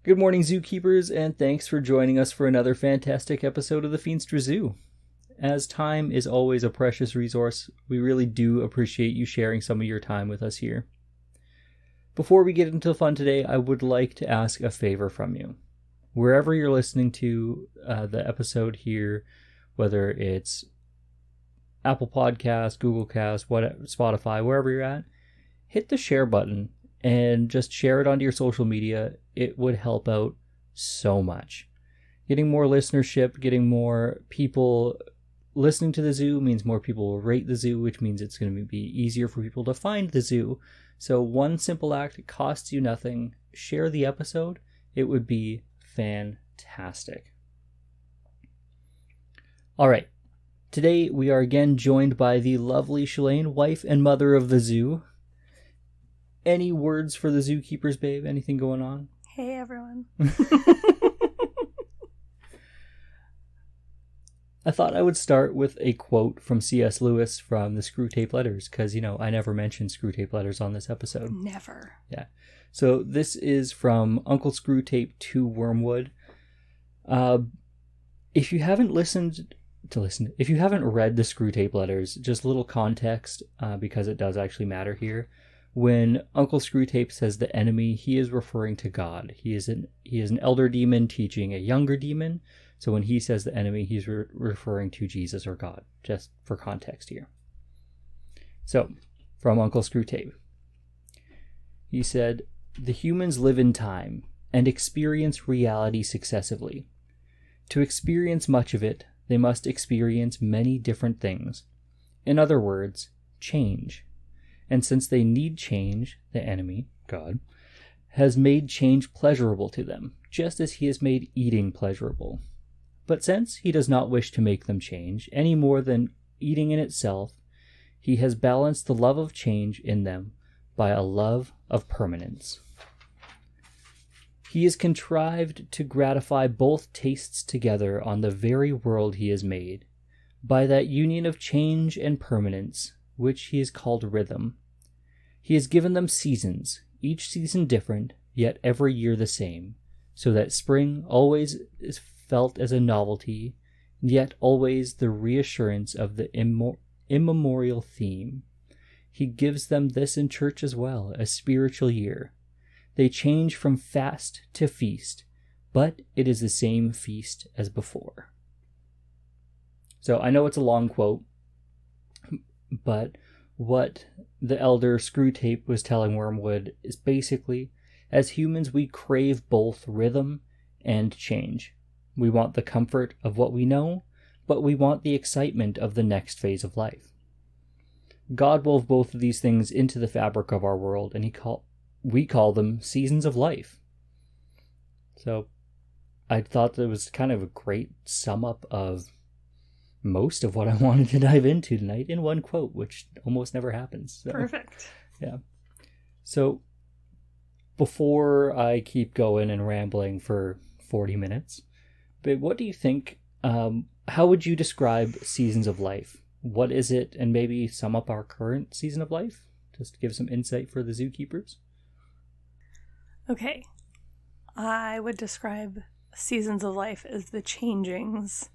Good morning, zookeepers, and thanks for joining us for another fantastic episode of the Feenstra Zoo. As time is always a precious resource, we really do appreciate you sharing some of your time with us here. Before we get into the fun today, I would like to ask a favor from you. Wherever you're listening to the episode here, whether it's Apple Podcasts, Google Cast, Spotify, wherever you're at, hit the share button and just share it onto your social media. It would help out so much. Getting more listenership, getting more people listening to the zoo means more people will rate the zoo, which means it's going to be easier for people to find the zoo. So one simple act, it costs you nothing. Share the episode. It would be fantastic. All right. Today we are again joined by the lovely Shalane, wife and mother of the zoo. Any words for the zookeepers, babe? Anything going on? Hey, everyone. I thought I would start with a quote from C.S. Lewis from the Screwtape Letters, because, I never mentioned Screwtape Letters on this episode. Never. Yeah. So this is from Uncle Screwtape to Wormwood. If you haven't if you haven't read the Screwtape Letters, just a little context, because it does actually matter here. When Uncle Screwtape says the enemy, he is referring to God. He is an elder demon teaching a younger demon. So when he says the enemy, he's referring to Jesus or God, just for context here. So, from Uncle Screwtape. He said, "The humans live in time and experience reality successively. To experience much of it, they must experience many different things. In other words, change. And since they need change, the enemy, God, has made change pleasurable to them, just as he has made eating pleasurable. But since he does not wish to make them change, any more than eating in itself, he has balanced the love of change in them by a love of permanence. He has contrived to gratify both tastes together on the very world he has made, by that union of change and permanence, which he has called rhythm. He has given them seasons, each season different, yet every year the same, so that spring always is felt as a novelty, yet always the reassurance of the immemorial theme. He gives them this in church as well, a spiritual year. They change from fast to feast, but it is the same feast as before." So I know it's a long quote, but what the elder Screwtape was telling Wormwood is basically, as humans, we crave both rhythm and change. We want the comfort of what we know, but we want the excitement of the next phase of life. God wove both of these things into the fabric of our world, and we call them seasons of life. So I thought that was kind of a great sum up of most of what I wanted to dive into tonight in one quote, which almost never happens. So, Perfect. yeah. So before I keep going and rambling for 40 minutes, but what do you think, how would you describe seasons of life? What is it? And maybe sum up our current season of life, just to give some insight for the zookeepers. Okay. I would describe seasons of life as the changings,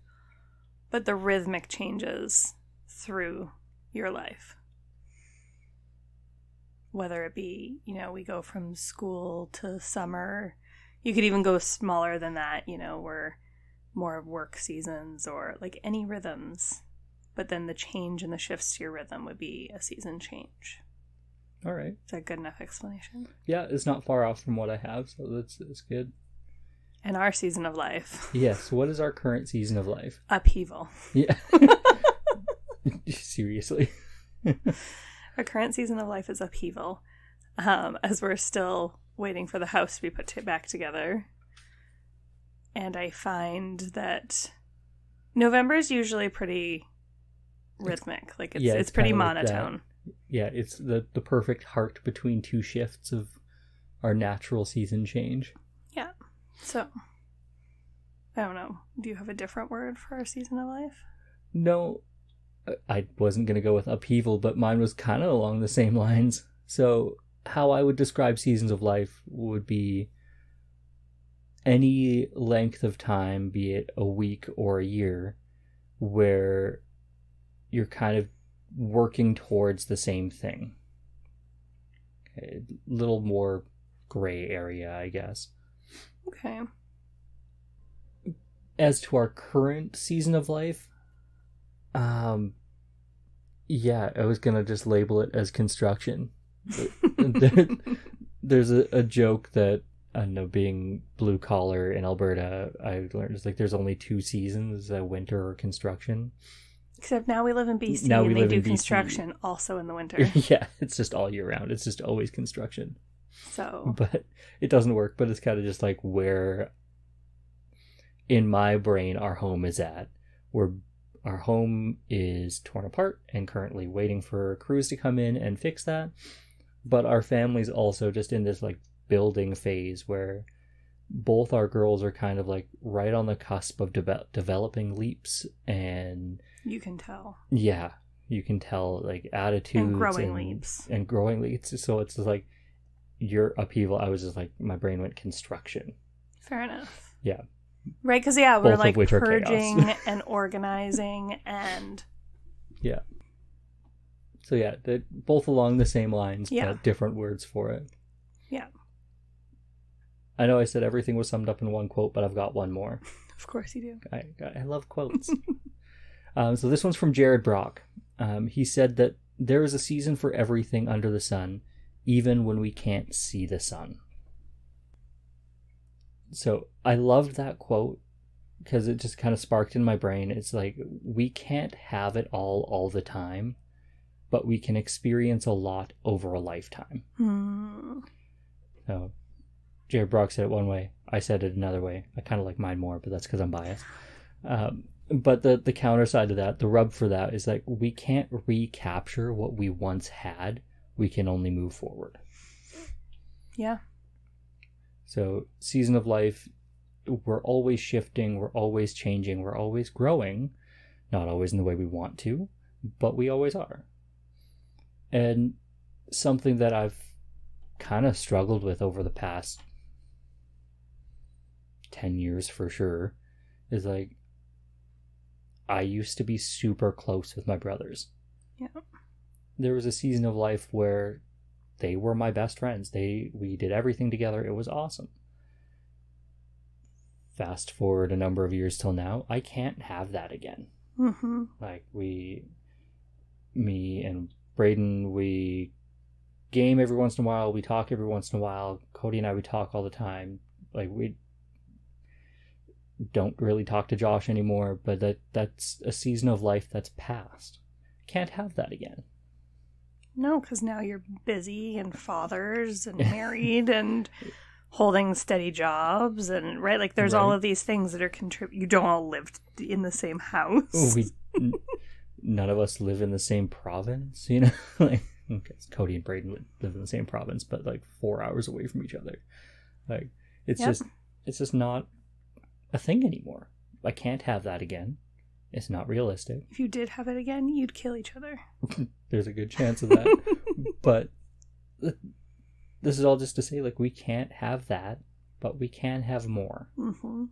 but the rhythmic changes through your life. Whether it be, we go from school to summer. You could even go smaller than that, we're more of work seasons or like any rhythms. But then the change and the shifts to your rhythm would be a season change. All right. Is that a good enough explanation? Yeah, it's not far off from what I have, so that's good. And our season of life. Yes, what is our current season of life? Upheaval. Yeah. Seriously. Our current season of life is upheaval, as we're still waiting for the house to be put back together. And I find that November is usually pretty rhythmic. It's pretty monotone. Yeah, it's the perfect heart between two shifts of our natural season change. Yeah. So, I don't know. Do you have a different word for our season of life? No, I wasn't going to go with upheaval, but mine was kind of along the same lines. So how I would describe seasons of life would be any length of time, be it a week or a year, where you're kind of working towards the same thing. A little more gray area, I guess. Okay. As to our current season of life, yeah, I was gonna just label it as construction. There's a joke that, I don't know, being blue collar in Alberta, I learned it's like there's only 2 seasons, winter or construction. Except now we live in BC Now we and they live do in BC. construction also in the winter. Yeah, it's just all year round. It's just always construction. So, But it doesn't work, but it's kind of just like where in my brain our home is at. Where our home is torn apart and currently waiting for crews to come in and fix that. But our family's also just in this like building phase where both our girls are kind of like right on the cusp of developing leaps, and you can tell. Yeah, you can tell like attitudes And growing leaps. And growing leaps. So it's just like your upheaval. I was just like, my brain went construction. Fair enough. Yeah. Right, because yeah, we're Both like of which are purging chaos. and organizing and Yeah. So yeah, they're both along the same lines, Yeah. but different words for it. Yeah. I know I said everything was summed up in one quote, but I've got one more. Of course you do. I love quotes. So this one's from Jared Brock. He said that there is a season for everything under the sun, even when we can't see the sun. So I loved that quote because it just kind of sparked in my brain. It's like, we can't have it all the time, but we can experience a lot over a lifetime. So Jared Brock said it one way. I said it another way. I kind of like mine more, but that's because I'm biased. But the counter side of that, the rub for that, is like, we can't recapture what we once had. We can only move forward. Yeah. So season of life, we're always shifting, we're always changing, we're always growing. Not always in the way we want to, but we always are. And something that I've kind of struggled with over the past 10 years for sure is like, I used to be super close with my brothers. Yeah. There was a season of life where they were my best friends. We did everything together. It was awesome. Fast forward a number of years till now, I can't have that again. Mm-hmm. Like me and Braden, we game every once in a while. We talk every once in a while. Cody and I, we talk all the time. Like, we don't really talk to Josh anymore, but that's a season of life that's past. Can't have that again. No, because now you're busy and fathers and married and holding steady jobs and right, like there's all of these things that are you don't all live in the same house. None of us live in the same province, you know. Like, okay, Cody and Braden would live in the same province, but like 4 hours away from each other. Like, it's just not a thing anymore. I can't have that again. It's not realistic. If you did have it again, you'd kill each other. There's a good chance of that. But this is all just to say, like, we can't have that, but we can have more. Mm-hmm.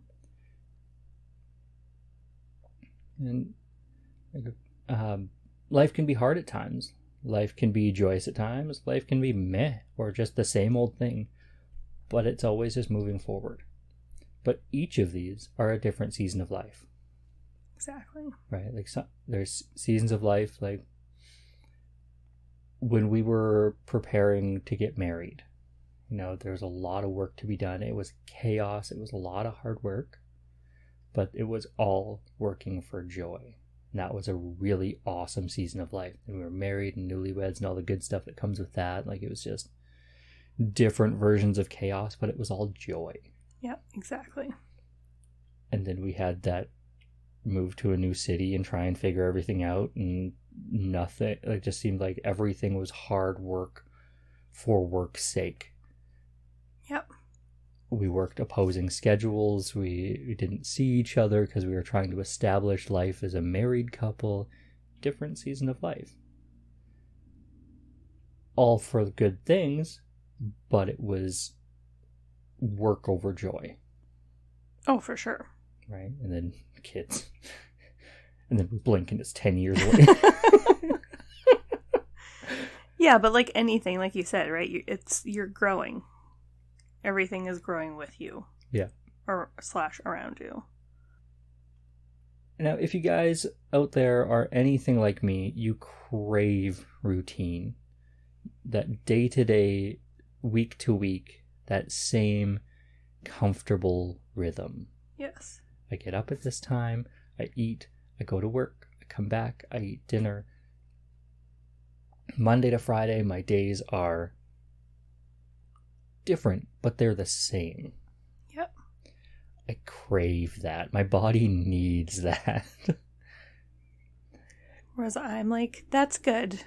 And life can be hard at times. Life can be joyous at times. Life can be meh, or just the same old thing. But it's always just moving forward. But each of these are a different season of life. Exactly. Right? Like, there's seasons of life, like when we were preparing to get married, you know, there's a lot of work to be done. It was chaos. It was a lot of hard work, but it was all working for joy. And that was a really awesome season of life. And we were married and newlyweds and all the good stuff that comes with that. Like, it was just different versions of chaos, but it was all joy. Yeah, exactly. And then we had that move to a new city and try and figure everything out, and nothing, it just seemed like everything was hard work for work's sake. Yep. We worked opposing schedules. We didn't see each other because we were trying to establish life as a married couple. Different season of life. All for good things, but it was work over joy. Oh, for sure. Right? And then kids. And then we blink and it's 10 years away. Yeah, but like anything, like you said, right? You're growing. Everything is growing with you. Yeah. Or / around you. Now, if you guys out there are anything like me, you crave routine. That day-to-day, week-to-week, that same comfortable rhythm. Yes. I get up at this time, I eat, I go to work, I come back, I eat dinner. Monday to Friday, my days are different, but they're the same. Yep. I crave that. My body needs that. Whereas I'm like, that's good.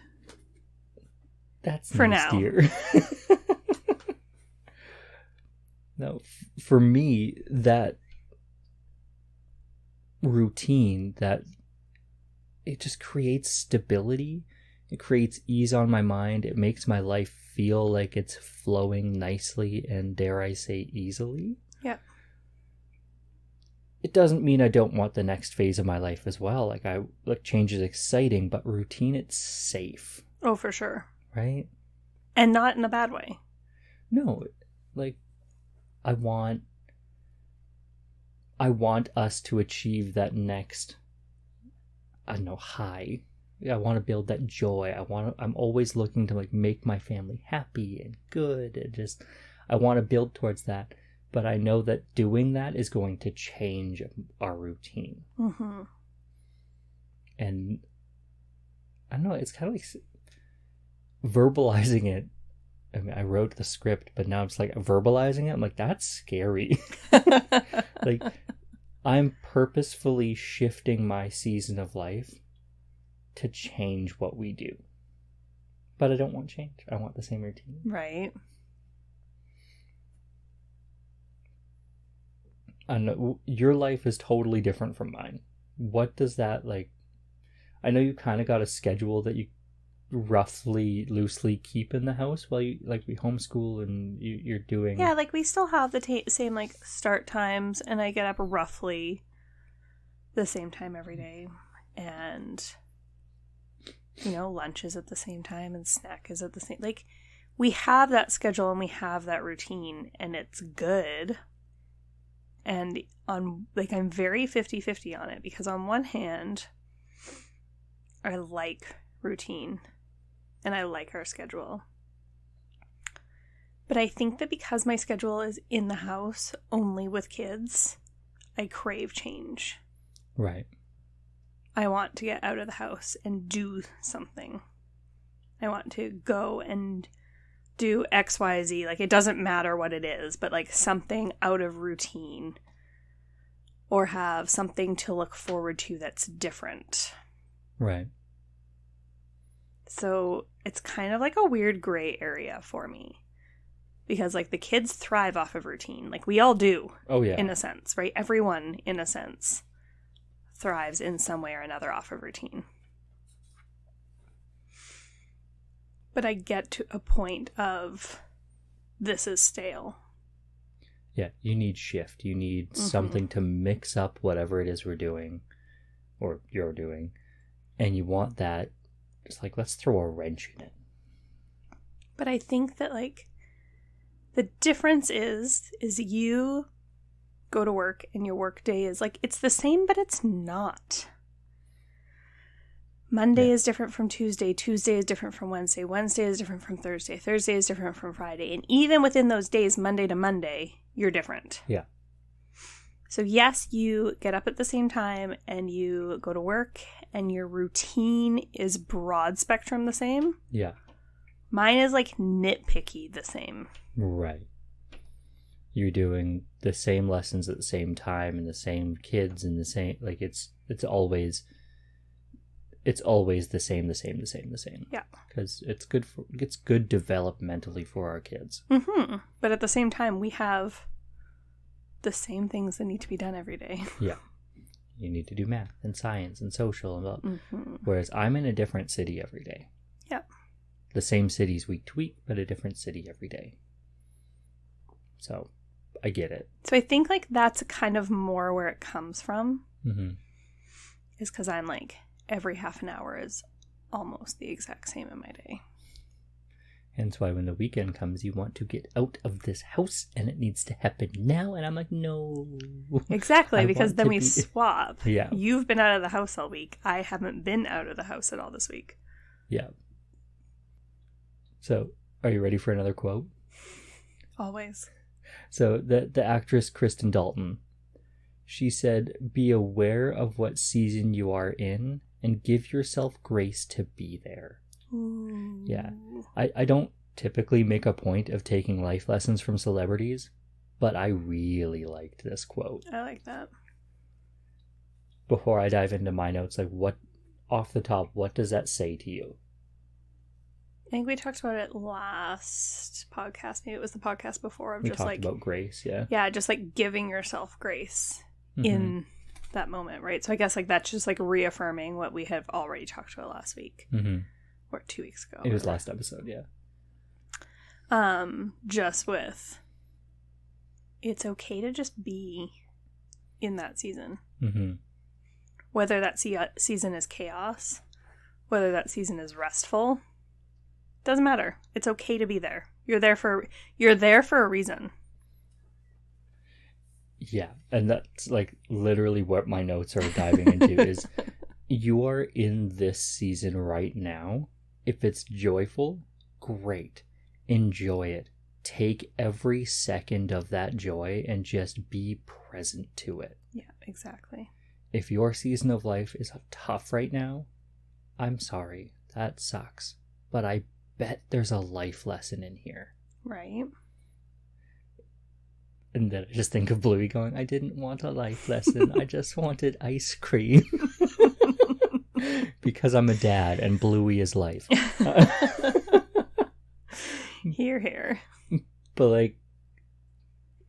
That's for nice, now. Dear. No, for me, that routine, that it just creates stability. It creates ease on my mind. It makes my life feel like it's flowing nicely and, dare I say, easily. Yeah. It doesn't mean I don't want the next phase of my life as well. Like change is exciting, but routine, it's safe. Oh, for sure. Right? And not in a bad way. No, like I want us to achieve that next, I don't know, high. I want to build that joy. I'm always looking to like make my family happy and good, and just I want to build towards that. But I know that doing that is going to change our routine. Mm-hmm. And I don't know, it's kind of like verbalizing it. I mean, I wrote the script, but now it's like verbalizing it. I'm like, that's scary. Like, I'm purposefully shifting my season of life to change what we do. But I don't want change. I want the same routine. Right. I know your life is totally different from mine. What does that like? I know you kind of got a schedule that you roughly loosely keep in the house while you like we homeschool and you're doing. Yeah, like we still have the same like start times, and I get up roughly the same time every day, and lunch is at the same time and snack is at the same. Like we have that schedule and we have that routine, and it's good. And I'm very 50-50 on it, because on one hand, I like routine and I like our schedule. But I think that because my schedule is in the house only with kids, I crave change. Right. I want to get out of the house and do something. I want to go and do X, Y, Z. Like, it doesn't matter what it is, but like something out of routine, or have something to look forward to that's different. Right. So it's kind of like a weird gray area for me, because like the kids thrive off of routine. Like we all do. Oh yeah. In a sense, right? Everyone in a sense thrives in some way or another off of routine. But I get to a point of this is stale. Yeah, you need shift. You need something to mix up whatever it is we're doing or you're doing. And you want that, just like, let's throw a wrench in it. But I think that, like, the difference is you go to work and your work day is, like, it's the same, but it's not. Monday is different from Tuesday. Tuesday is different from Wednesday. Wednesday is different from Thursday. Thursday is different from Friday. And even within those days, Monday to Monday, you're different. Yeah. So yes, you get up at the same time and you go to work and your routine is broad spectrum the same. Yeah. Mine is like nitpicky the same. Right. You're doing the same lessons at the same time and the same kids and the same, like it's always the same. Yeah. Because it's good developmentally for our kids. Mm-hmm. But at the same time, we have the same things that need to be done every day. Yeah. You need to do math and science and social and blah. Mm-hmm. Whereas I'm in a different city every day. Yeah. The same cities week to week, but a different city every day. So I get it. So I think like that's kind of more where it comes from. Mm-hmm. Is because I'm like, every half an hour is almost the exact same in my day. Hence why when the weekend comes, you want to get out of this house and it needs to happen now. And I'm like, no. Exactly, because then we swap. Yeah. You've been out of the house all week. I haven't been out of the house at all this week. Yeah. So, are you ready for another quote? Always. So, the actress Kristen Dalton, she said, "Be aware of what season you are in and give yourself grace to be there." Ooh. Yeah. I don't typically make a point of taking life lessons from celebrities, but I really liked this quote. I like that. Before I dive into my notes, like what, off the top, what does that say to you? I think we talked about it last podcast. Maybe it was the podcast before of We just talked like about grace, yeah. Yeah, just like giving yourself grace Mm-hmm. in that moment, right? So I guess like that's just like reaffirming what we have already talked about last week. Mm-hmm. Or 2 weeks ago. It was last episode, yeah. Just with it's okay to just be in that season. Mm-hmm. Whether that season is chaos, whether that season is restful, doesn't matter. It's okay to be there. You're there for a reason. Yeah, and that's like literally what my notes are diving into is you are in this season right now. If it's joyful, great. Enjoy it. Take every second of that joy and just be present to it. Yeah, exactly. If your season of life is tough right now, I'm sorry. That sucks. But I bet there's a life lesson in here. Right. And then I just think of Bluey going, I didn't want a life lesson. I just wanted ice cream. Because I'm a dad and Bluey is life. Hear, hear. But like,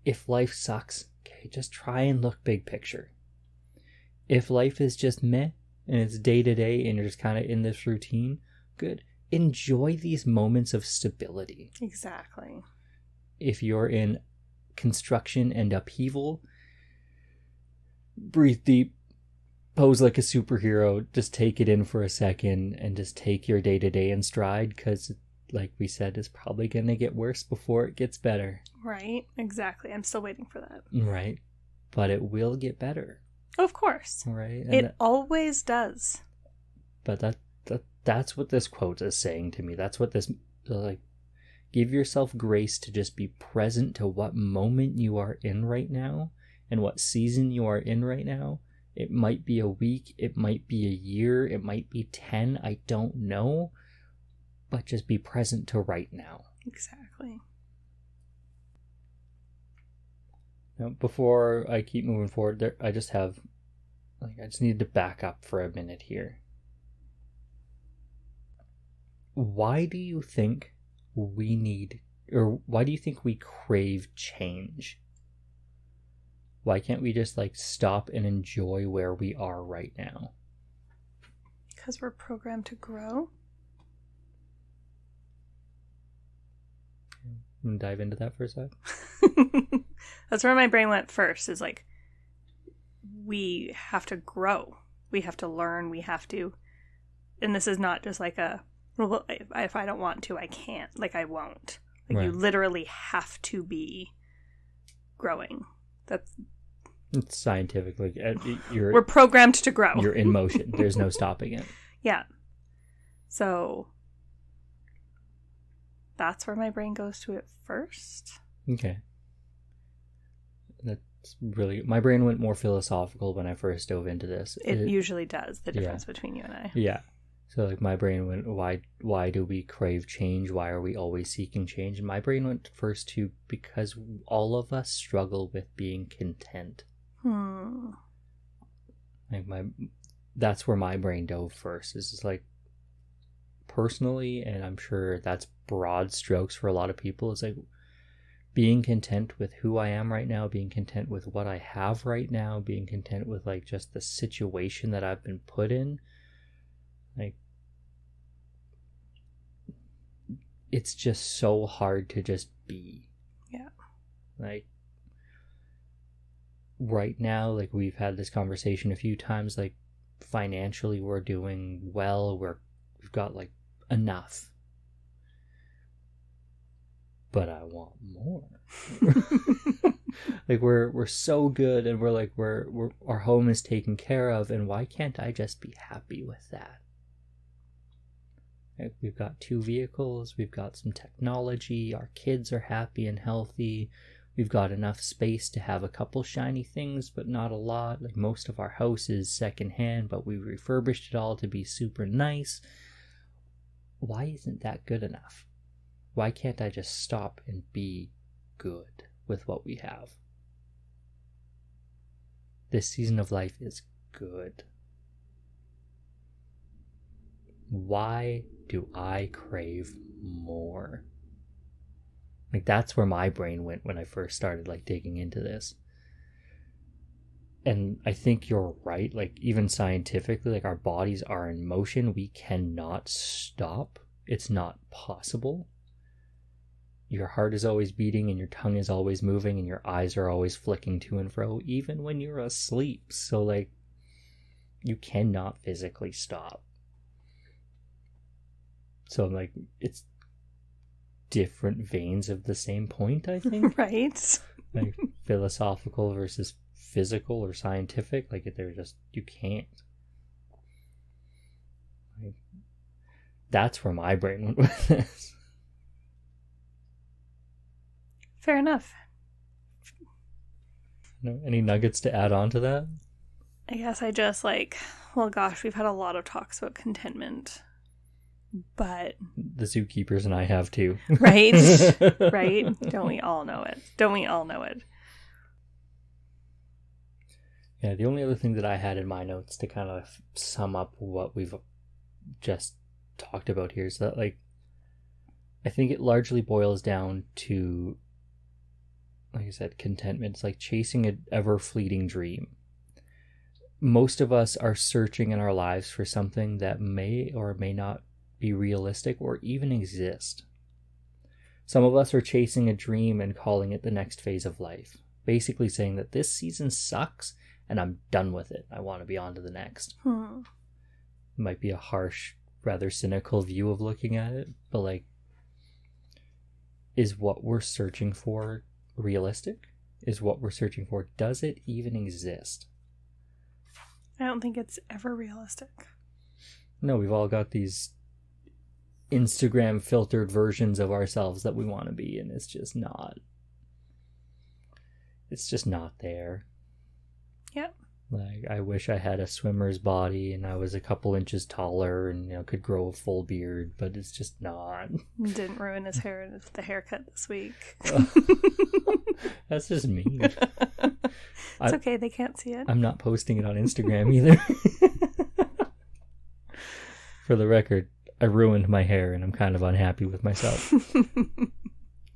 if life sucks, okay, just try and look big picture. If life is just meh and it's day to day and you're just kind of in this routine, good. Enjoy these moments of stability. Exactly. If you're in construction and upheaval, breathe deep, pose like a superhero, just take it in for a second and just take your day to day in stride because, like we said, it's probably going to get worse before it gets better. Right, exactly. I'm still waiting for that. Right. But it will get better. Of course. Right. And it always does. But that's what this quote is saying to me. That's what this, like, give yourself grace to just be present to what moment you are in right now and what season you are in right now. It might be a week, it might be a year, it might be 10, I don't know. But just be present to right now. Exactly. Now, before I keep moving forward, I just need to back up for a minute here. Why do you think we crave change? Why can't we just like stop and enjoy where we are right now? Because we're programmed to grow. And dive into that for a sec. That's where my brain went first, is like, we have to grow. We have to learn. We have to, and this is not just like well, if I don't want to, I can't. Like, I won't. Like, right. You literally have to be growing. It's scientific. Like, we're programmed to grow. You're in motion. There's no stopping it. Yeah. So that's where my brain goes to at first. Okay. That's really... My brain went more philosophical when I first dove into this. It usually does, the difference between you and I. Yeah. So, like, my brain went, why do we crave change? Why are we always seeking change? And my brain went first to, because all of us struggle with being content. Like, that's where my brain dove first. Is just like, personally, and I'm sure that's broad strokes for a lot of people, is like being content with who I am right now, being content with what I have right now, being content with like just the situation that I've been put in. Like, it's just so hard to just be. Yeah. Like, right now, like we've had this conversation a few times, like financially we're doing well, we've got like enough. But I want more. Like we're so good, and we're our home is taken care of, and why can't I just be happy with that? Like, we've got 2 vehicles, we've got some technology, our kids are happy and healthy, we've got enough space to have a couple shiny things, but not a lot. Like most of our house is secondhand, but we refurbished it all to be super nice. Why isn't that good enough? Why can't I just stop and be good with what we have? This season of life is good. Why do I crave more? Like, that's where my brain went when I first started like digging into this. And I think you're right. Like, even scientifically, like, our bodies are in motion. We cannot stop. It's not possible. Your heart is always beating, and your tongue is always moving, and your eyes are always flicking to and fro, even when you're asleep. So, like, you cannot physically stop. So, like, it's different veins of the same point, I think. Right. Like, philosophical versus physical or scientific. Like, they're just, you can't. Like, that's where my brain went with this. Fair enough. Any nuggets to add on to that? I guess I just well, gosh, we've had a lot of talks about contentment, but The zookeepers and I have too. right, right? Don't we all know it? Don't we all know it? Yeah, the only other thing that I had in my notes to kind of sum up what we've just talked about here is that, like, I think it largely boils down to, like I said, contentment. It's like chasing an ever-fleeting dream. Most of us are searching in our lives for something that may or may not be realistic or even exist. Some of us are chasing a dream and calling it the next phase of life, basically saying that this season sucks and I'm done with it. I want to be on to the next. It might be a harsh, rather cynical view of looking at it, but, like, is what we're searching for realistic? Is what we're searching for, does it even exist? I don't think it's ever realistic. No, we've all got these Instagram filtered versions of ourselves that we want to be, and it's just not there. Yep. Like, I wish I had a swimmer's body and I was a couple inches taller and, could grow a full beard, but it's just not. Didn't ruin his hair with the haircut this week. That's just mean. It's okay, they can't see it. I'm not posting it on Instagram either. For the record, I ruined my hair and I'm kind of unhappy with myself.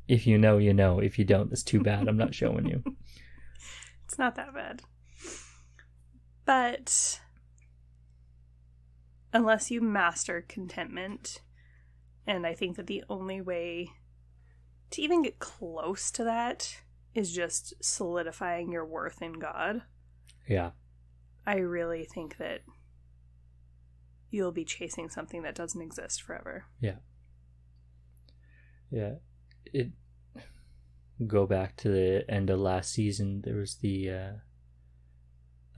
If you know, you know. If you don't, it's too bad. I'm not showing you. It's not that bad. But unless you master contentment, and I think that the only way to even get close to that is just solidifying your worth in God. Yeah. I really think that you'll be chasing something that doesn't exist forever. Yeah. Yeah. Go back to the end of last season, there was the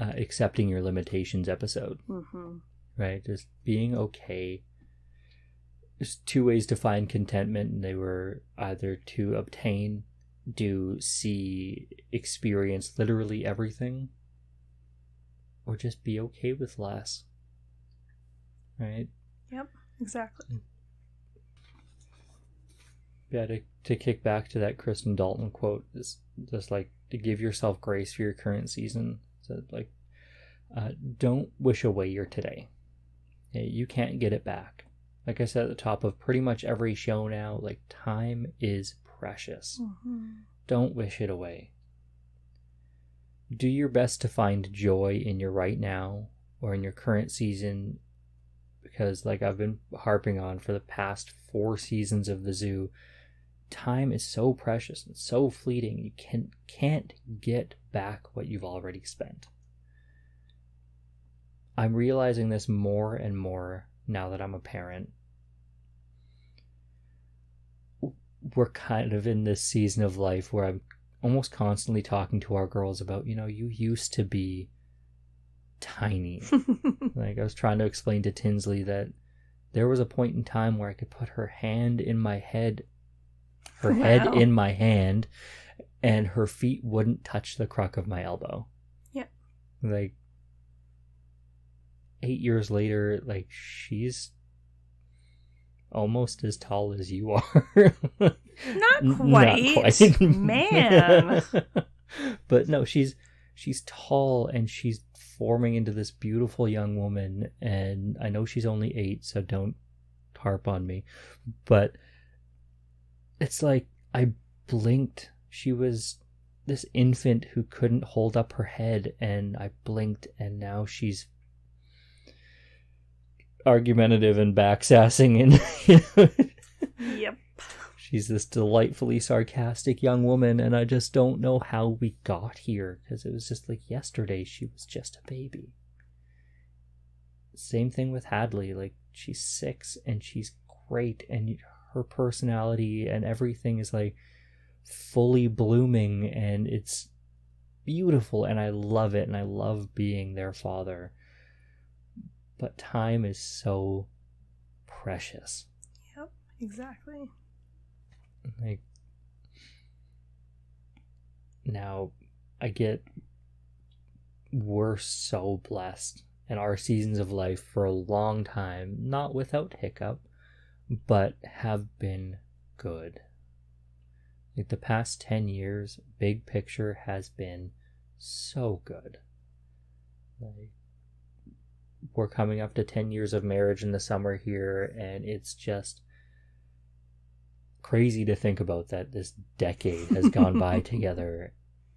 accepting your limitations episode. Mm-hmm. Right? Just being okay. There's 2 ways to find contentment, and they were either to obtain, do, see, experience literally everything, or just be okay with less. Right? Yep, exactly. Yeah, to kick back to that Kristen Dalton quote, is just like to give yourself grace for your current season. So, like, don't wish away your today. You can't get it back. Like I said at the top of pretty much every show now, like, time is precious. Mm-hmm. Don't wish it away. Do your best to find joy in your right now or in your current season, because, like I've been harping on for the past 4 seasons of The Zoo, time is so precious and so fleeting. You can't get back what you've already spent. I'm realizing this more and more now that I'm a parent. We're kind of in this season of life where I'm almost constantly talking to our girls about, you used to be tiny. Like, I was trying to explain to Tinsley that there was a point in time where I could put her hand in my head, head in my hand, and her feet wouldn't touch the crook of my elbow. Yeah. Like, 8 years later, like, she's almost as tall as you are. Not quite. Man. But no, she's tall, and she's forming into this beautiful young woman, and I know she's only 8, so don't harp on me. But it's like, I blinked. She was this infant who couldn't hold up her head, and I blinked, and now she's argumentative and backsassing, and Yep. she's this delightfully sarcastic young woman, and I just don't know how we got here, because it was just like yesterday she was just a baby. Same thing with Hadley. Like, she's 6 and she's great, and her personality and everything is like fully blooming, and it's beautiful, and I love it, and I love being their father. But time is so precious. Yep, exactly. Like, now we're so blessed, and our seasons of life for a long time, not without hiccup, but have been good. Like, the past 10 years, big picture, has been so good. Like, we're coming up to 10 years of marriage in the summer here, and it's just crazy to think about that this decade has gone by together,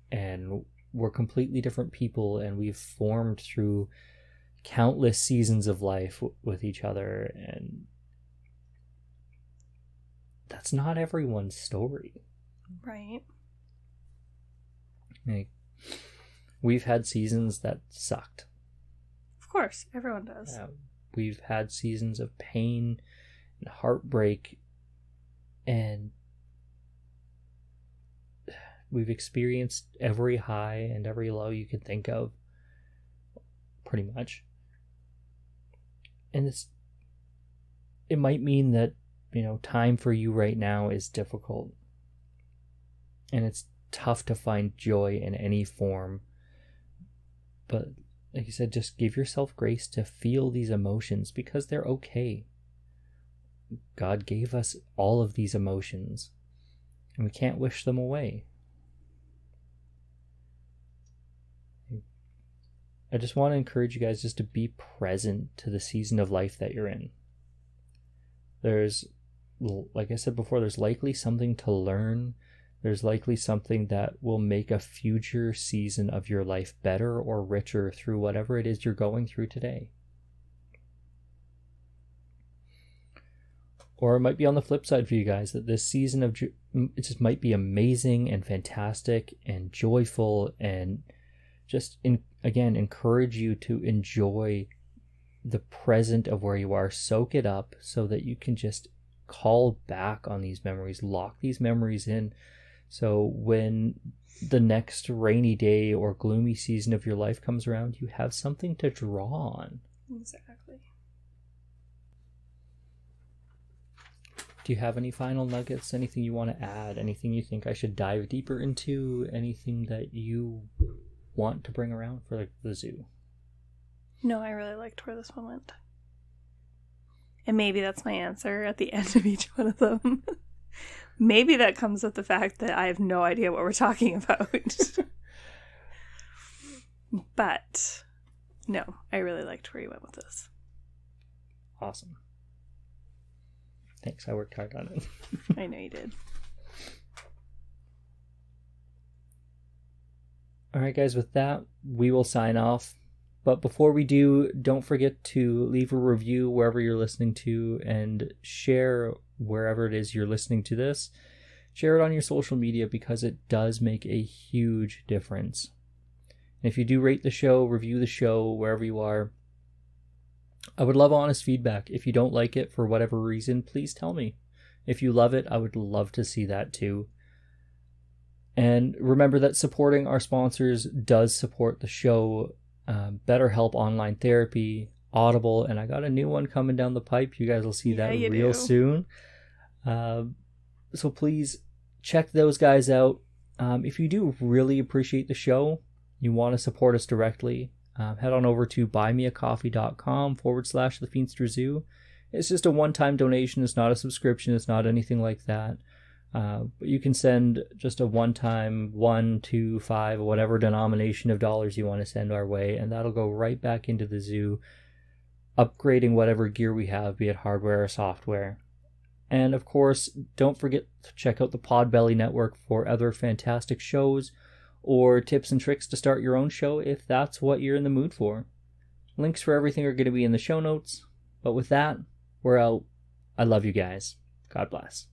and we're completely different people, and we've formed through countless seasons of life with each other, and that's not everyone's story. Right. Like, we've had seasons that sucked. Of course, everyone does. We've had seasons of pain and heartbreak, and we've experienced every high and every low you could think of, pretty much. And it might mean that, time for you right now is difficult, and it's tough to find joy in any form. But like you said, just give yourself grace to feel these emotions, because they're okay. God gave us all of these emotions, and we can't wish them away. I just want to encourage you guys just to be present to the season of life that you're in. There's, like I said before, there's likely something to learn. There's likely something that will make a future season of your life better or richer through whatever it is you're going through today. Or it might be on the flip side for you guys, that this season of it just might be amazing and fantastic and joyful, and just again encourage you to enjoy the present of where you are. Soak it up so that you can just call back on these memories, lock these memories in, so when the next rainy day or gloomy season of your life comes around, you have something to draw on. Exactly. Do you have any final nuggets? Anything you want to add? Anything you think I should dive deeper into? Anything that you want to bring around for the zoo? No, I really liked where this one went. And maybe that's my answer at the end of each one of them. Maybe that comes with the fact that I have no idea what we're talking about. But no, I really liked where you went with this. Awesome. Thanks, I worked hard on it. I know you did. Alright guys, with that, we will sign off. But before we do, don't forget to leave a review wherever you're listening to, and share wherever it is you're listening to this. share it on your social media because it does make a huge difference. And if you do rate the show, review the show wherever you are, I would love honest feedback. If you don't like it for whatever reason, please tell me. If you love it, I would love to see that too. And remember that supporting our sponsors does support the show. BetterHelp Online Therapy, Audible, and I got a new one coming down the pipe. You guys will see that real soon. So please check those guys out. If you do really appreciate the show, you want to support us directly, head on over to buymeacoffee.com/thefeenstra Zoo. It's just a one-time donation. It's not a subscription. It's not anything like that. But you can send just a one-time 1, 2, 5, whatever denomination of dollars you want to send our way, and that'll go right back into the zoo, upgrading whatever gear we have, be it hardware or software. And of course, don't forget to check out the Podbelly Network for other fantastic shows or tips and tricks to start your own show if that's what you're in the mood for. Links for everything are going to be in the show notes. But with that, we're out. I love you guys. God bless.